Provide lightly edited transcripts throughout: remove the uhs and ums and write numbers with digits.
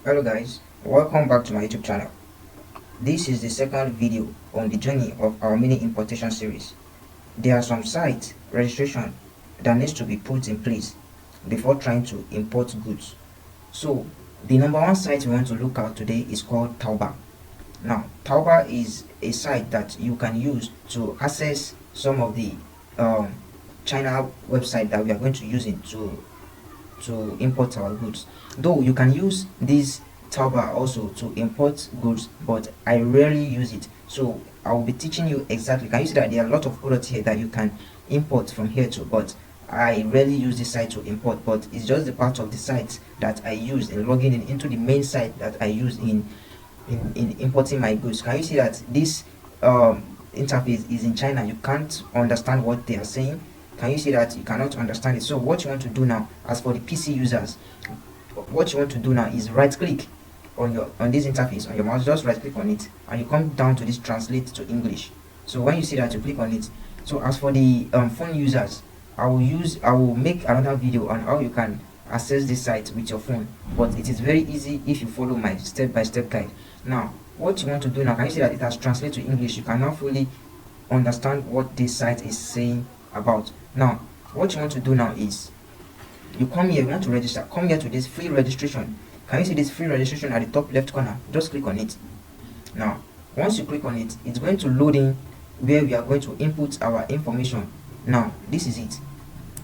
Hello guys, welcome back to my YouTube channel. This is the second video on the journey of our mini importation series. There are some site registration that needs to be put in place before trying to import goods. So the number one site we want to look at today is called Taobao. Now Taobao is a site that you can use to access some of the China website that we are going to use it to import our goods. Though you can use this Taobao also to import goods, but I rarely use it. So I will be teaching you exactly. Can you see that there are a lot of products here that you can import from here too? But I rarely use this site to import, but it's just the part of the site that I use in logging in into the main site that I use in importing my goods. Can you see that this interface is in China? You can't understand what they are saying. Can you see that you cannot understand it? So what you want to do now, as for the PC users, what you want to do now is right click on this interface on your mouse. Just right click on it and you come down to this translate to English. So when you see that, you click on it. So as for the phone users, I will make another video on how you can access this site with your phone, but it is very easy if you follow my step-by-step guide. Now what you want to do now, can you see that it has translated to English? You can now fully understand what this site is saying about. Now what you want to do now is you come here, you want to register, come here to this free registration. Can you see this free registration at the top left corner? Just click on it. Now once you click on it, it's going to load in where we are going to input our information. Now this is it.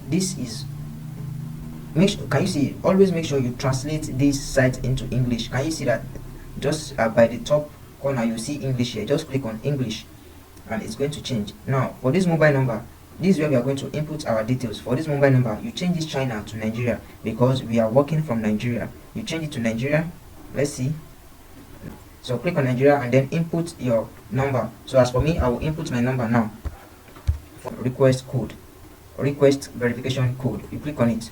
This is can you see, always make sure you translate this site into English. Can you see that just by the top corner you see English here? Just click on English and it's going to change. Now for this mobile number, this is where we are going to input our details. For this mobile number, you change this China to Nigeria because we are working from Nigeria. You change it to Nigeria. Let's see. So click on Nigeria and then input your number. So as for me, I will input my number now. For request code, request verification code, you click on it.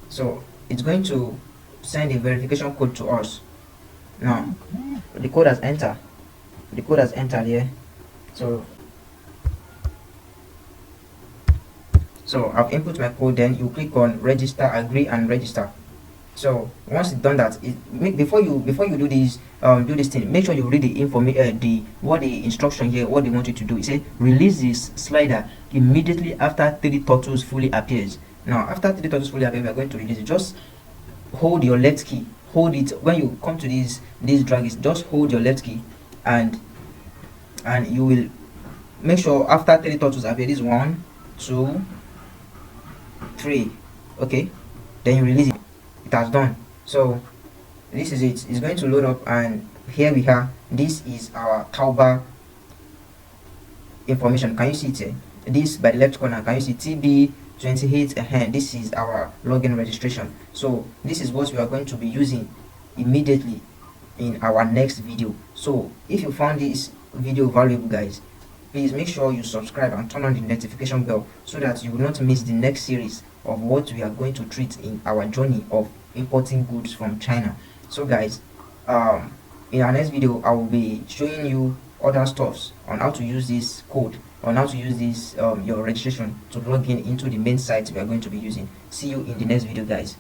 So it's going to send a verification code to us. Now the code has entered. The code has entered here. So I've input my code. Then you click on register, agree and register. So once you've done that, before you do this thing, make sure you read the information, the instruction here, what they want you to do. It says release this slider immediately after 3 turtles fully appears. Now after 3 turtles fully appear, we are going to release it. Just hold your left key, hold it when you come to this drag is just hold your left key and you will make sure after 3 turtles appear. This 1 2 3, okay, then you release it. It has done. So this is it. It's going to load up and here we are. This is our Taobao information. Can you see it here? This by the left corner, can you see TB28? This is our login registration. So this is what we are going to be using immediately in our next video. So if you found this video valuable, guys, please make sure you subscribe and turn on the notification bell so that you will not miss the next series of what we are going to treat in our journey of importing goods from China. So guys, in our next video I will be showing you other stuffs on how to use this code, on how to use this your registration to log in into the main site we are going to be using. See you in the next video, guys.